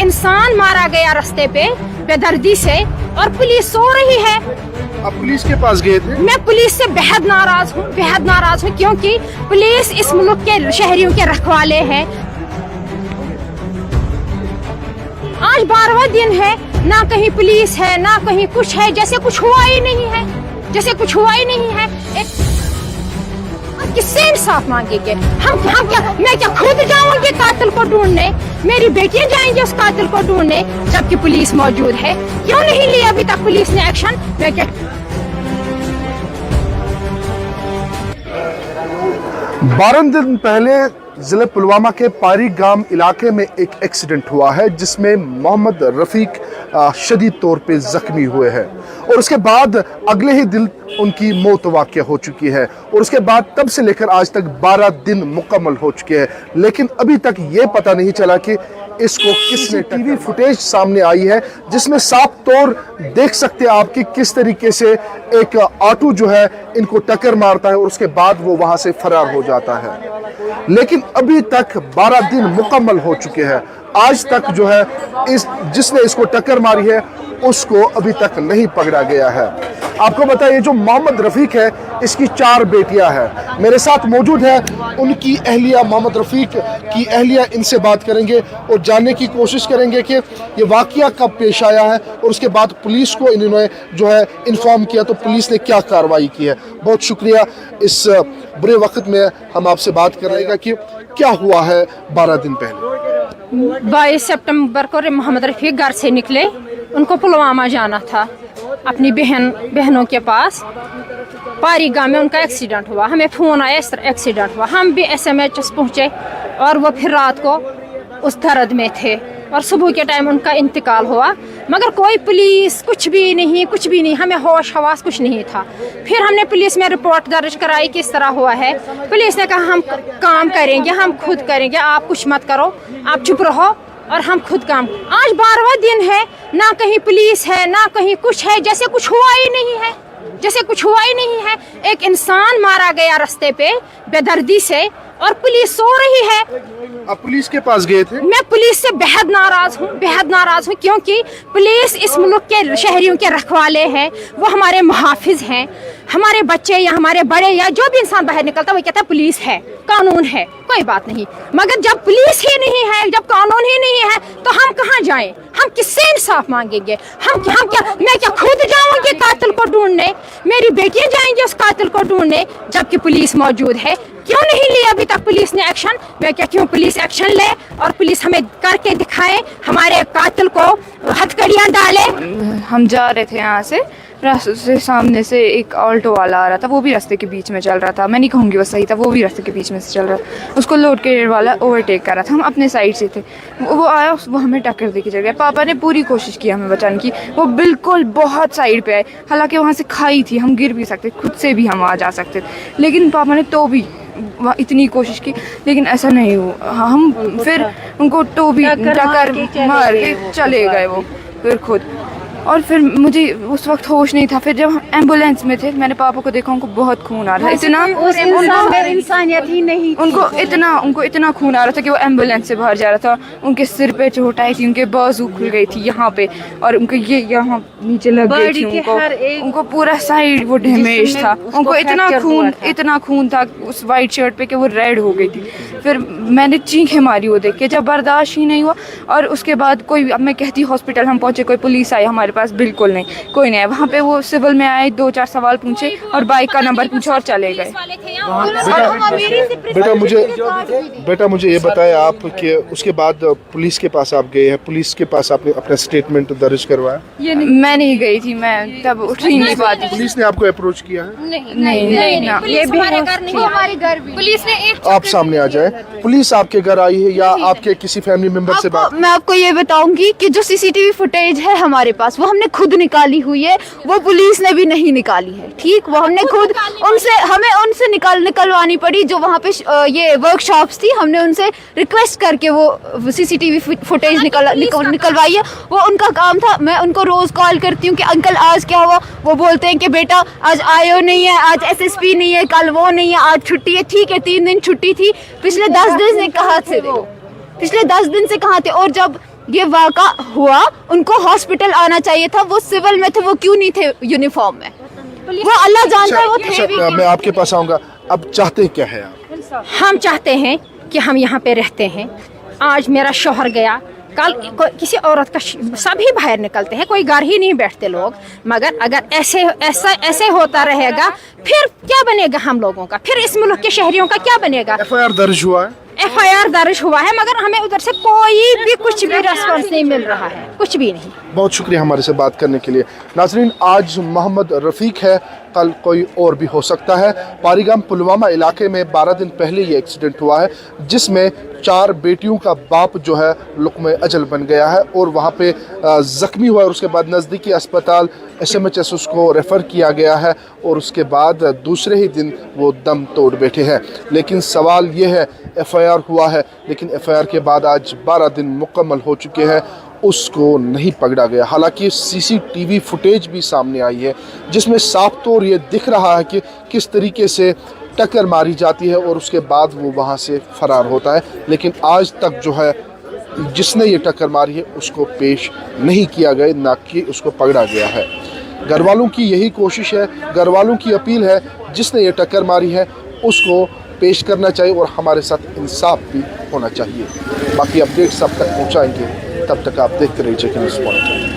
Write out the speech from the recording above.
इंसान मारा गया रास्ते पे बेदर्दी से और पुलिस सो रही है। आप पुलिस के पास गए थे? मैं पुलिस से बेहद नाराज हूँ क्योंकि पुलिस इस मुल्क के शहरियों के रखवाले है। आज 12वां दिन है, ना कहीं पुलिस है ना कहीं कुछ है, जैसे कुछ हुआ ही नहीं है। किससे इंसाफ मांगेंगे हम क्या? मैं क्या खुद जाऊंगी कातिल को ढूंढने? मेरी बेटियां जाएंगी उस कातिल को ढूंढने जबकि पुलिस मौजूद है? क्यों नहीं लिया अभी तक पुलिस ने एक्शन? मैं क्या 12 दिन पहले ज़िले पुलवामा के पारी गांव इलाके में एक एक्सीडेंट हुआ है जिसमें मोहम्मद रफ़ीक शदीद तौर पे ज़ख्मी हुए हैं और उसके बाद अगले ही दिन उनकी मौत वाक़या हो चुकी है और उसके बाद तब से लेकर आज तक 12 दिन मुकम्मल हो चुके हैं, लेकिन अभी तक ये पता नहीं चला कि इसको किसने। टीवी फुटेज सामने आई है जिसमें साफ तौर देख सकते हैं आप कि किस तरीके से एक ऑटो जो है इनको टक्कर मारता है और उसके बाद वो वहां से फरार हो जाता है, लेकिन अभी तक 12 दिन मुकम्मल हो चुके हैं। आज तक जो है जिसने इसको टक्कर मारी है उसको अभी तक नहीं पकड़ा गया है। आपको बताइए जो मोहम्मद रफ़ीक है इसकी 4 बेटियां हैं। मेरे साथ मौजूद है उनकी अहलिया, मोहम्मद रफ़ीक की अहलिया। इनसे बात करेंगे और जानने की कोशिश करेंगे कि ये वाक़या कब पेश आया है और उसके बाद पुलिस को इन्होंने जो है इन्फॉर्म किया तो पुलिस ने क्या कार्रवाई की है। बहुत शुक्रिया। इस बुरे वक्त में हम आपसे बात करेंगे कि क्या हुआ है 12 दिन पहले। 22 सितंबर को मोहम्मद रफ़ीक घर से निकले, उनको पुलवामा जाना था अपनी बहनों के पास। पारी गांव में उनका एक्सीडेंट हुआ, हमें फ़ोन आया इस तरह एक्सीडेंट हुआ। हम भी SMH पहुँचे और वो फिर रात को उस दर्द में थे और सुबह के टाइम उनका इंतकाल हुआ, मगर कोई पुलिस कुछ भी नहीं, हमें होश हवास कुछ नहीं था। फिर हमने पुलिस में रिपोर्ट दर्ज कराई कि इस तरह हुआ है। पुलिस ने कहा हम काम करेंगे, हम खुद करेंगे, आप कुछ मत करो, आप चुप रहो और हम खुद काम। आज 12वां दिन है, ना कहीं पुलिस है ना कहीं कुछ है, जैसे कुछ हुआ ही नहीं है। एक इंसान मारा गया रास्ते पे बेदर्दी से और पुलिस सो रही है। आप पुलिस के पास गए थे? मैं पुलिस से बेहद नाराज हूँ क्योंकि पुलिस इस मुल्क के शहरियों के रखवाले हैं, वो हमारे मुहाफिज हैं। हमारे बच्चे या हमारे बड़े या जो भी इंसान बाहर निकलता है वो कहता है पुलिस है, कानून है, कोई बात नहीं। मगर जब पुलिस ही नहीं है, जब कानून ही नहीं है तो हम कहाँ जाएं? हम किससे इंसाफ मांगेंगे? हम क्या? मैं क्या खुद जाऊंगी कातिल को ढूंढने? मेरी बेटियां जाएंगी उस कातिल को ढूंढने जबकि पुलिस मौजूद है? क्यों नहीं लिया अभी तक पुलिस ने एक्शन? मैं क्या क्यों पुलिस एक्शन ले और पुलिस हमें करके दिखाए, हमारे कातिल को हथकड़ियां डाले। हम जा रहे थे यहाँ से, रास्ते से सामने से एक ऑल्टो वाला आ रहा था, वो भी रास्ते के बीच में चल रहा था। मैं नहीं कहूँगी वो सही था, वो भी रास्ते के बीच में से चल रहा था। उसको लोड कैरियर वाला ओवरटेक कर रहा था, हम अपने साइड से थे, वो आया, वो हमें टक्कर दे के चल गया। पापा ने पूरी कोशिश की हमें बचाने की, वो बिल्कुल बहुत साइड पे आए, हालांकि वहाँ से खाई थी, हम गिर भी सकते, खुद से भी हम आ जा सकते थे, लेकिन पापा ने तो भी इतनी कोशिश की लेकिन ऐसा नहीं हुआ। हम फिर उनको तो भी टक्कर मार के चले गए वो फिर खुद। और फिर मुझे उस वक्त होश नहीं था। फिर जब हम एम्बुलेंस में थे मैंने पापा को देखा, उनको बहुत खून आ रहा था, इतना इंसानियत ही नहीं, उनको इतना खून आ रहा था कि वो एम्बुलेंस से बाहर जा रहा था। उनके सिर पे चोट आई थी, उनके बाजू खुल गई थी यहाँ पे, और उनके ये यहाँ नीचे लग गई थी, उनको पूरा साइड वो डैमेज था। उनको इतना खून था उस वाइट शर्ट पे कि वो रेड हो गई थी। फिर मैंने चीखें मारी वो देख के, जब बर्दाश्त ही नहीं हुआ। और उसके बाद कोई, अब मैं कहती हॉस्पिटल हम पहुँचे, कोई पुलिस आई हमारे पास? बिल्कुल नहीं, कोई नहीं है। वहाँ पे वो सिविल में आए, 2-4 सवाल पूछे और बाइक का नंबर पूछा और चले गए। बेटा मुझे ये बताया आप कि उसके बाद पुलिस के पास आप गए हैं, पुलिस के पास आपने अपना स्टेटमेंट दर्ज करवाया? मैं नहीं गई थी, मैं तब उठ ही नहीं पाती। पुलिस ने आपको अप्रोच किया है? नहीं, ये भी हमारे घर भी पुलिस ने एक आप सामने आ जाए। पुलिस आपके घर आई है या आपके किसी फैमिली मेंबर से बात? मैं आपको ये बताऊंगी कि जो CCTV फुटेज है हमारे पास वो हमने खुद निकाली हुई है, वो पुलिस ने भी नहीं निकाली है। ठीक, वो हमने खुद हमें उनसे निकलवानी पड़ी जो वहाँ पे ये वर्कशॉप्स थी। हमने उनसे रिक्वेस्ट करके वो CCTV फुटेज निकलवाई है, वो उनका काम था। मैं उनको रोज कॉल करती हूँ कि अंकल आज क्या हुआ, वो बोलते हैं कि बेटा आज आयो नहीं है, आज SSP नहीं है, कल वो नहीं है, आज छुट्टी है। ठीक है, 3 दिन छुट्टी थी, पिछले 10 दिन से कहाँ थे? और जब ये वाक़ा हुआ, उनको हॉस्पिटल आना चाहिए था, वो सिविल में थे, वो क्यों नहीं थे यूनिफॉर्म में? वो अल्लाह जानता है वो थे भी। मैं आपके पास आऊँगा, अब चाहते क्या है आप? हम चाहते हैं कि हम यहाँ पे रहते हैं। आज मेरा शौहर गया, कल किसी औरत का सभी बाहर निकलते हैं, कोई घर ही नहीं बैठते लोग। मगर अगर ऐसे होता रहेगा फिर क्या बनेगा हम लोगों का, फिर इस मुल्क के शहरियों का क्या बनेगा? FIR दर्ज हुआ है? FIR दर्ज हुआ है, मगर हमें उधर से कोई भी कुछ भी रेस्पॉन्स नहीं मिल रहा है, कुछ भी नहीं। बहुत शुक्रिया हमारे से बात करने के लिए। नाज़रीन, आज मोहम्मद रफ़ीक है, कल कोई और भी हो सकता है। पारीगाम पुलवामा इलाके में 12 दिन पहले ये एक्सीडेंट हुआ है, जिसमें 4 बेटियों का बाप जो है लुक़्मे अजल बन गया है और वहाँ पे ज़ख्मी हुआ, और उसके बाद नज़दीकी अस्पताल SMHS उसको रेफ़र किया गया है, और उसके बाद दूसरे ही दिन वो दम तोड़ बैठे हैं। लेकिन सवाल ये है, FIR हुआ है, लेकिन FIR के बाद आज 12 दिन मुकम्मल हो चुके हैं, उसको नहीं पकड़ा गया। हालांकि CCTV फुटेज भी सामने आई है, जिसमें साफ तौर ये दिख रहा है कि किस तरीके से टक्कर मारी जाती है और उसके बाद वो वहाँ से फ़रार होता है। लेकिन आज तक जो है जिसने ये टक्कर मारी है उसको पेश नहीं किया गया, ना कि उसको पकड़ा गया है। घर वालों की यही कोशिश है, घर वालों की अपील है, जिसने ये टक्कर मारी है उसको पेश करना चाहिए और हमारे साथ इंसाफ भी होना चाहिए। बाकी अपडेट्स अब तक पहुँचाएँगे, तब तक आप देखते रहिए चेक न्यूज़ पॉइंट।